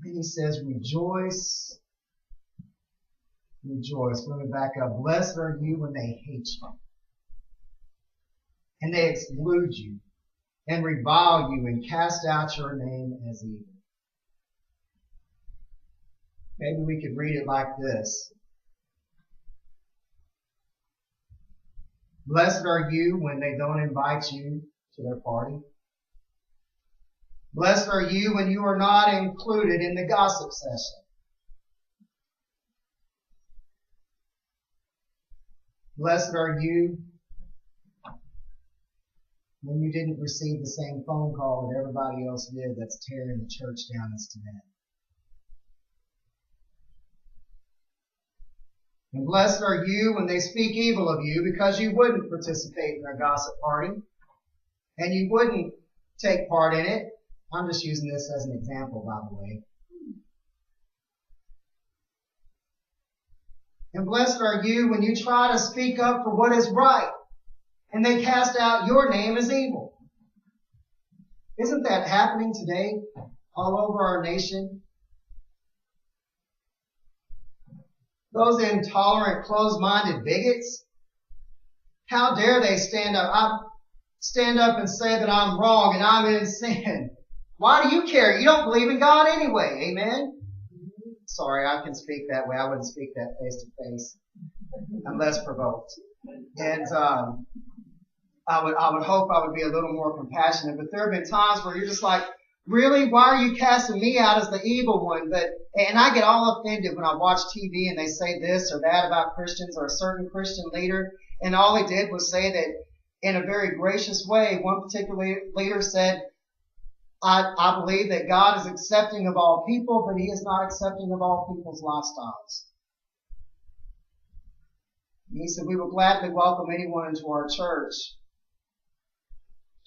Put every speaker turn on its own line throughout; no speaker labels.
And he says, rejoice, rejoice. Let me back up. Blessed are you when they hate you, and they exclude you, and revile you, and cast out your name as evil. Maybe we could read it like this. Blessed are you when they don't invite you to their party. Blessed are you when you are not included in the gossip session. Blessed are you when you didn't receive the same phone call that everybody else did that's tearing the church down as today. And blessed are you when they speak evil of you because you wouldn't participate in their gossip party and you wouldn't take part in it. I'm just using this as an example, by the way. And blessed are you when you try to speak up for what is right and they cast out your name as evil. Isn't that happening today all over our nation? Those intolerant, closed-minded bigots, how dare they stand up and say that I'm wrong and I'm in sin? Why do you care? You don't believe in God anyway. Amen? Sorry, I can speak that way. I wouldn't speak that face to face unless provoked. And I would hope I would be a little more compassionate. But there have been times where you're just like, really? Why are you casting me out as the evil one? And I get all offended when I watch TV and they say this or that about Christians or a certain Christian leader. And all he did was say that in a very gracious way. One particular leader said, I believe that God is accepting of all people, but he is not accepting of all people's lifestyles. And he said, we will gladly welcome anyone into our church,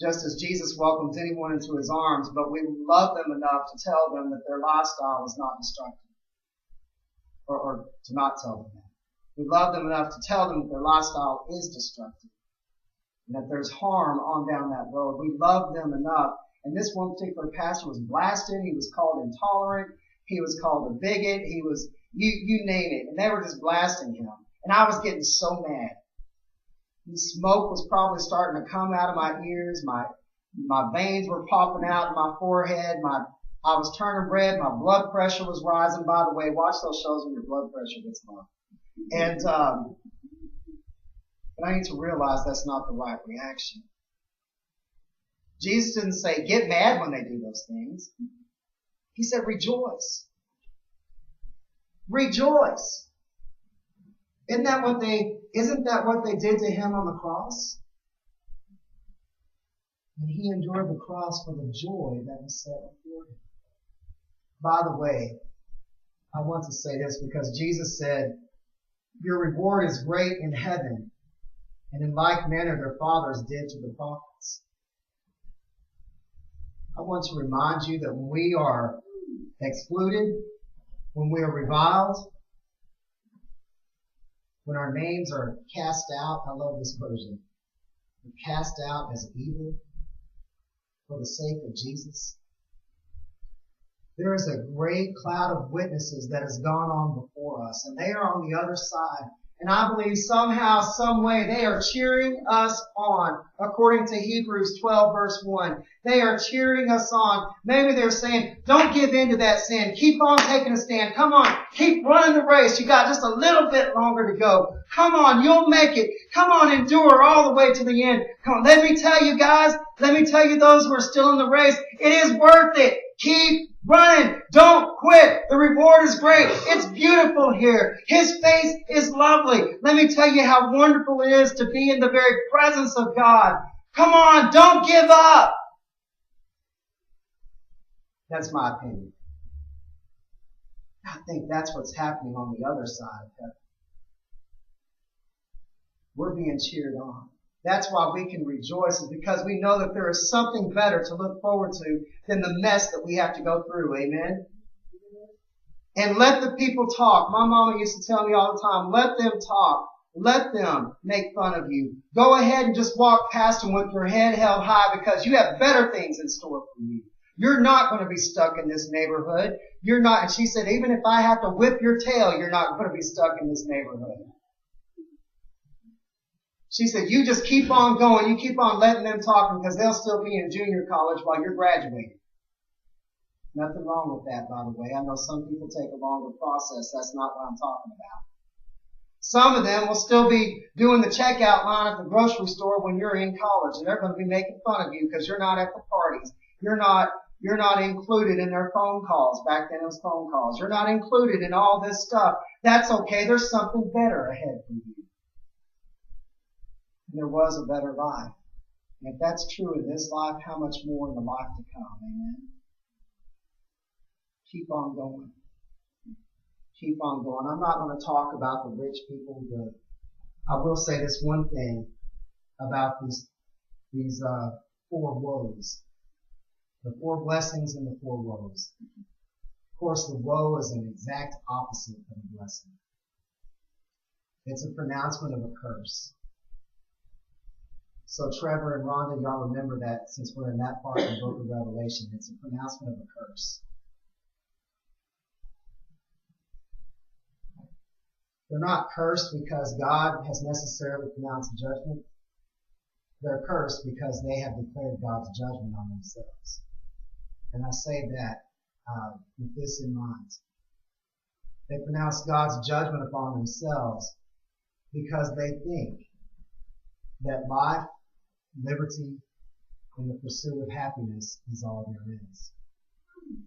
just as Jesus welcomes anyone into his arms, but we love them enough to tell them that their lifestyle is not destructive. Or to not tell them that. We love them enough to tell them that their lifestyle is destructive. And that there's harm on down that road. We love them enough. And this one particular pastor was blasted. He was called intolerant. He was called a bigot. He was, you name it. And they were just blasting him. And I was getting so mad. The smoke was probably starting to come out of my ears. My veins were popping out in my forehead. I was turning red. My blood pressure was rising. By the way, watch those shows when your blood pressure gets low. And, but I need to realize that's not the right reaction. Jesus didn't say, get mad when they do those things. He said, rejoice. Rejoice. Isn't that what they did to him on the cross? And he endured the cross for the joy that was set before him. By the way, I want to say this because Jesus said, your reward is great in heaven, and in like manner their fathers did to the prophets. I want to remind you that when we are excluded, when we are reviled, when our names are cast out, I love this version, cast out as evil for the sake of Jesus, there is a great cloud of witnesses that has gone on before us, and they are on the other side. And I believe somehow, some way, they are cheering us on, according to Hebrews 12, verse 1. They are cheering us on. Maybe they're saying, don't give in to that sin. Keep on taking a stand. Come on. Keep running the race. You got just a little bit longer to go. Come on. You'll make it. Come on. Endure all the way to the end. Come on. Let me tell you guys. Let me tell you those who are still in the race. It is worth it. Keep running. Don't quit. The reward is great. It's beautiful here. His face is lovely. Let me tell you how wonderful it is to be in the very presence of God. Come on. Don't give up. That's my opinion. I think that's what's happening on the other side of heaven. We're being cheered on. That's why we can rejoice, is because we know that there is something better to look forward to than the mess that we have to go through. Amen? And let the people talk. My mama used to tell me all the time, let them talk. Let them make fun of you. Go ahead and just walk past them with your head held high because you have better things in store for you. You're not going to be stuck in this neighborhood. You're not. And she said, even if I have to whip your tail, you're not going to be stuck in this neighborhood. She said, you just keep on going. You keep on letting them talk because they'll still be in junior college while you're graduating. Nothing wrong with that, by the way. I know some people take a longer process. That's not what I'm talking about. Some of them will still be doing the checkout line at the grocery store when you're in college, and they're going to be making fun of you because you're not at the parties. You're not included in their phone calls. Back then it was phone calls. You're not included in all this stuff. That's okay. There's something better ahead for you. And there was a better life. And if that's true in this life, how much more in the life to come? Amen. Keep on going. Keep on going. I'm not going to talk about the rich people. I will say this one thing about these 4 woes. The 4 blessings and the 4 woes. Of course, the woe is an exact opposite of a blessing. It's a pronouncement of a curse. So Trevor and Rhonda, y'all remember that since we're in that part of the book of Revelation. It's a pronouncement of a curse. They're not cursed because God has necessarily pronounced judgment. They're cursed because they have declared God's judgment on themselves. And I say that with this in mind. They pronounce God's judgment upon themselves because they think that life, liberty, and the pursuit of happiness is all there is.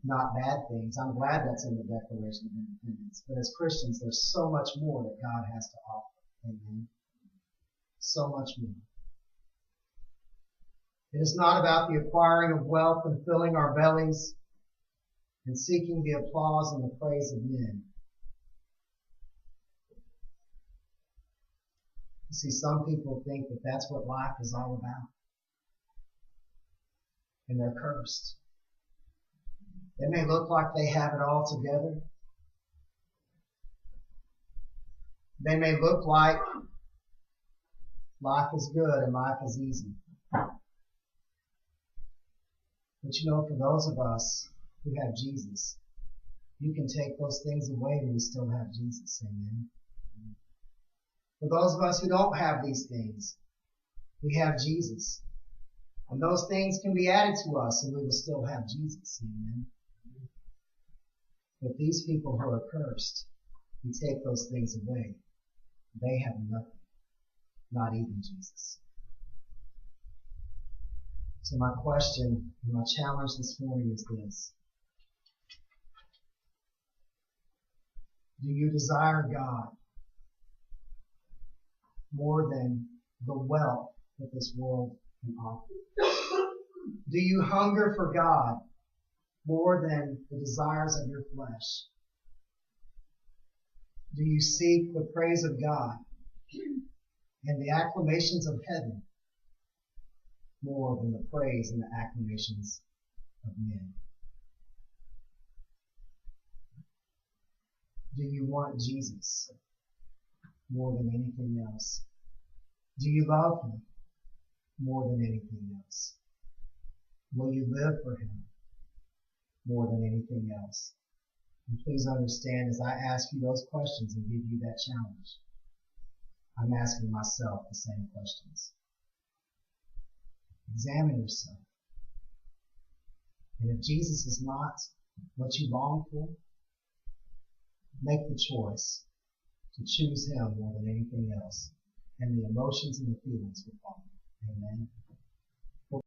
Not bad things. I'm glad that's in the Declaration of Independence. But as Christians, there's so much more that God has to offer. Amen. So much more. It is not about the acquiring of wealth and filling our bellies and seeking the applause and the praise of men. You see, some people think that that's what life is all about. And they're cursed. They may look like they have it all together. They may look like life is good and life is easy. But you know, for those of us who have Jesus, you can take those things away and we still have Jesus. Amen. For those of us who don't have these things, we have Jesus. And those things can be added to us and we will still have Jesus. Amen. But these people who are cursed, we take those things away. They have nothing. Not even Jesus. So my question and my challenge this morning is this. Do you desire God more than the wealth that this world can offer? Do you hunger for God more than the desires of your flesh? Do you seek the praise of God and the acclamations of heaven more than the praise and the acclamations of men? Do you want Jesus more than anything else? Do you love Him more than anything else? Will you live for Him more than anything else? And please understand, as I ask you those questions and give you that challenge, I'm asking myself the same questions. Examine yourself. And if Jesus is not what you long for, make the choice to choose Him more than anything else. And the emotions and the feelings will follow. Amen.